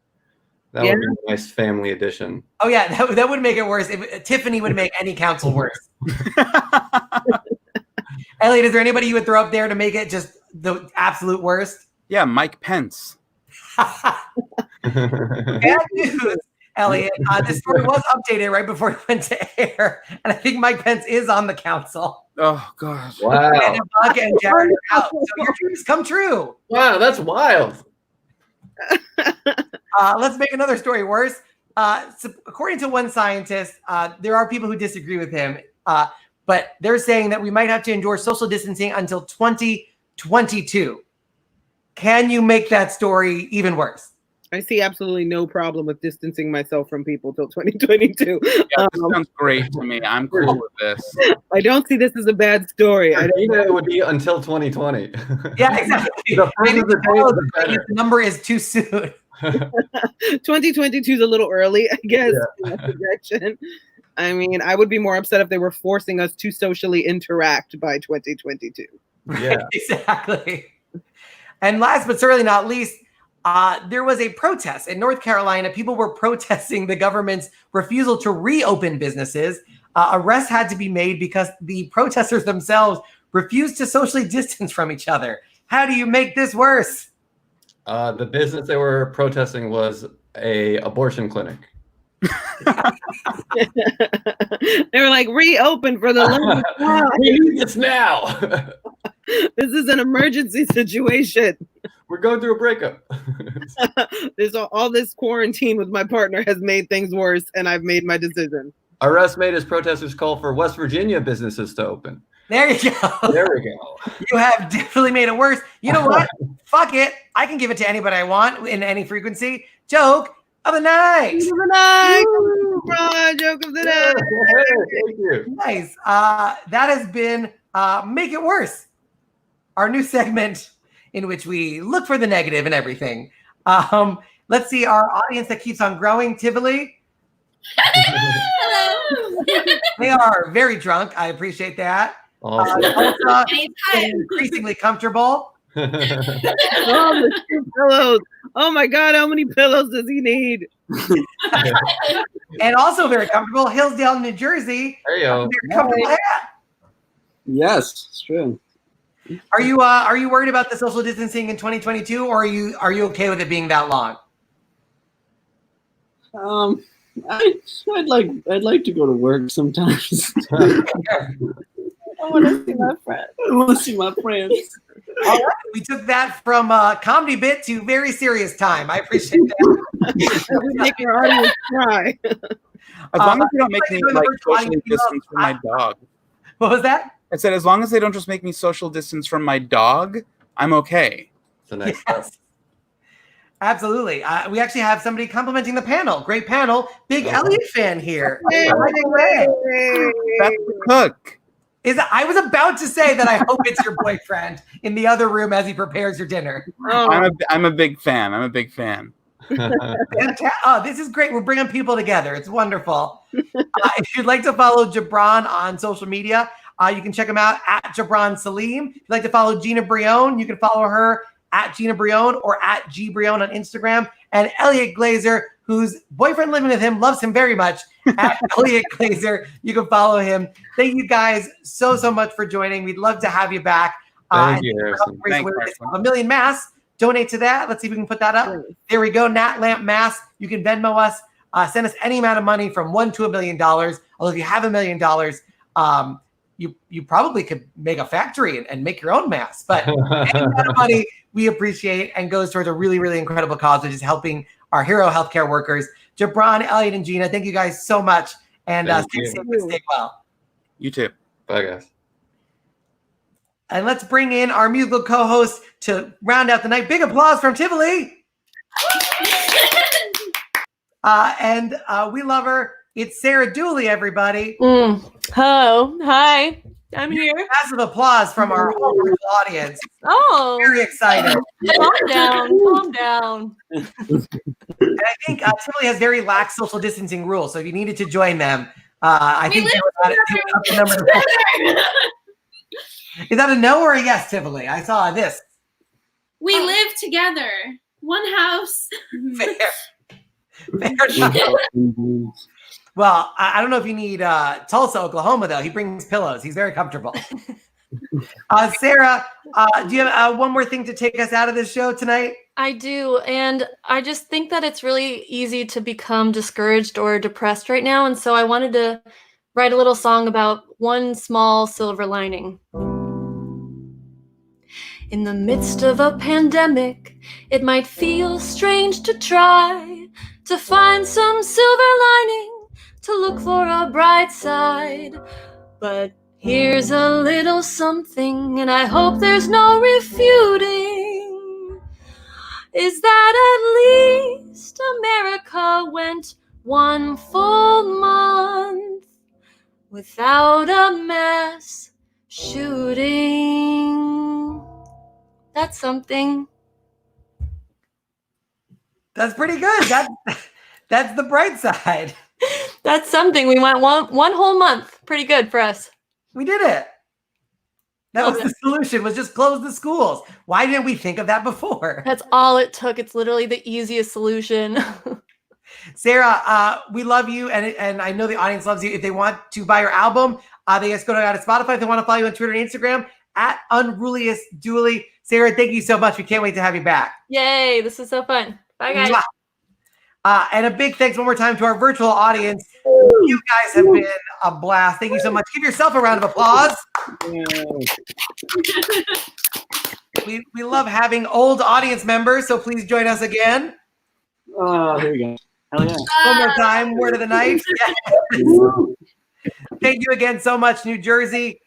That would be a nice family addition. Oh yeah, that would make it worse. Tiffany would make any council worse. Eliot, is there anybody you would throw up there to make it just the absolute worst? Yeah, Mike Pence. Bad news, Eliot. This story was updated right before it went to air, and I think Mike Pence is on the council. Oh gosh! Wow. And Ivanka and Jared are out, so your dreams come true. Wow, that's wild. Let's make another story worse. So according to one scientist, there are people who disagree with him, but they're saying that we might have to endure social distancing until 2022. Can you make that story even worse? I see absolutely no problem with distancing myself from people till 2022. Yeah, this sounds great to me. I'm cool with this. I don't see this as a bad story. I think it would be until 2020. Yeah, exactly. The number is too soon. 2022 is a little early, I guess. In that projection. I mean, I would be more upset if they were forcing us to socially interact by 2022. Yeah, exactly. And last but certainly not least, there was a protest in North Carolina. People were protesting the government's refusal to reopen businesses. Arrests had to be made because the protesters themselves refused to socially distance from each other. How do you make this worse? The business they were protesting was a abortion clinic. They were like, reopen for the love of God. We need this now. This is an emergency situation. We're going through a breakup. There's all this quarantine with my partner has made things worse, and I've made my decision. Arrest made as protesters call for West Virginia businesses to open. There you go. There we go. You have definitely made it worse. You know what? Fuck it. I can give it to anybody I want in any frequency. Joke of the night. Joke of the night. Joke of the night. Thank you. Nice. That has been Make It Worse, our new segment in which we look for the negative in everything. Let's see our audience that keeps on growing. Tivoli. Hello. They are very drunk. I appreciate that. Awesome. Tulsa is increasingly comfortable. Oh, the two pillows. Oh my God, how many pillows does he need? And also very comfortable, Hillsdale, New Jersey. There you go. Very comfortable hat. Yes, it's true. Are you worried about the social distancing in 2022, or are you okay with it being that long? I'd like to go to work sometimes. I want to see my friends. I want to see my friends. All right, we took that from comedy bit to very serious time. I appreciate that. We make your audience cry. As long as they don't make me like socially distance from my dog. What was that? I said, as long as they don't just make me social distance from my dog, I'm okay. It's the next step. Absolutely. We actually have somebody complimenting the panel. Great panel. Big Eliot fan here. Hey, By the way, That's the cook. I was about to say that I hope it's your boyfriend in the other room as he prepares your dinner. Oh, I'm a big fan. I'm a big fan. Oh, this is great. We're bringing people together. It's wonderful. If you'd like to follow Gibran on social media, you can check him out at Gibran Saleem. If you'd like to follow Gina Brillon, you can follow her at Gina Brillon or at G Brillon on Instagram. And Eliot Glazer, whose boyfriend living with him loves him very much, at Eliot Glazer. You can follow him. Thank you guys so much for joining. We'd love to have you back. Thank you, Harrison. Thanks, $1 million masks. Donate to that. Let's see if we can put that up. There we go. Nat Lamp Mask. You can Venmo us. Send us any amount of money from $1 to $1 million. Although if you have $1 million, you probably could make a factory and make your own masks. But any amount of money we appreciate and goes towards a really, really incredible cause, which is helping our hero healthcare workers. Gibran, Eliot, and Gina, thank you guys so much. And stay safe and stay well. You too. Bye, guys. And let's bring in our musical co-host to round out the night. Big applause from Tivoli. And we love her. It's Sarah Dooley, everybody. Hello. Hi. I'm here. Massive applause from our whole audience. Oh. Very excited. Calm down. Calm down. And I think Tivoli has very lax social distancing rules. So if you needed to join them, I think they were about to up the number to 4. Is that a no or a yes, Tivoli? I saw this. We live together. One house. Fair. Fair enough. Well, I don't know if you need Tulsa, Oklahoma, though. He brings pillows. He's very comfortable. Sarah, do you have one more thing to take us out of this show tonight? I do. And I just think that it's really easy to become discouraged or depressed right now. And so I wanted to write a little song about one small silver lining. In the midst of a pandemic, it might feel strange to try to find some silver lining, to look for a bright side. But here's a little something, and I hope there's no refuting, is that at least America went one full month without a mass shooting. That's something. That's pretty good. That's the bright side. That's something. We went one whole month. Pretty good for us. We did it. That was the solution, was just close the schools. Why didn't we think of that before? That's all it took. It's literally the easiest solution. Sarah, we love you, and I know the audience loves you. If they want to buy your album, they just go to Spotify. If they want to follow you on Twitter and Instagram, at Unruliest Dooley. Sarah, thank you so much. We can't wait to have you back. Yay, this is so fun. Bye, guys. And a big thanks one more time to our virtual audience. You guys have been a blast. Thank you so much. Give yourself a round of applause. We love having old audience members, so please join us again. Oh, here we go. Hell yeah. One more time, word of the night. Yes. Thank you again so much, New Jersey.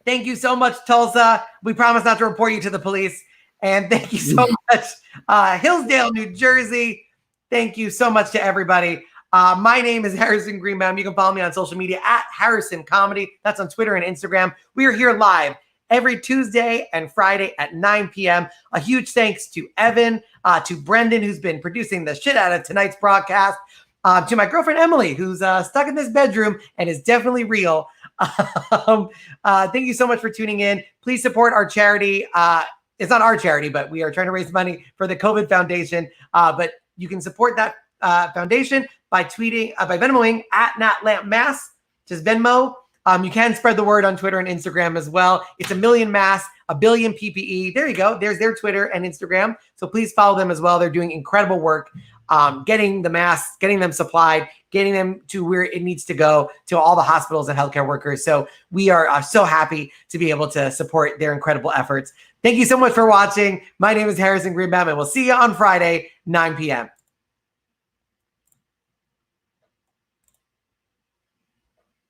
Thank you so much, Tulsa. We promise not to report you to the police. And thank you so much, Hillsdale, New Jersey. Thank you so much to everybody. My name is Harrison Greenbaum. You can follow me on social media at Harrison Comedy. That's on Twitter and Instagram. We are here live every Tuesday and Friday at 9 p.m. A huge thanks to Evan, to Brendan, who's been producing the shit out of tonight's broadcast, to my girlfriend, Emily, who's stuck in this bedroom and is definitely real. Thank you so much for tuning in. Please support our charity. It's not our charity, but we are trying to raise money for the COVID Foundation. But you can support that foundation by tweeting, by Venmoing at NatLampMass. Just Venmo You can spread the word on Twitter and Instagram as well. It's 1 million masks, 1 billion PPE. There you go. There's their Twitter and Instagram. So please follow them as well. They're doing incredible work, getting the masks, getting them supplied, getting them to where it needs to go, to all the hospitals and healthcare workers. So we are so happy to be able to support their incredible efforts. Thank you so much for watching. My name is Harrison Greenbaum, and we'll see you on Friday, 9 p.m.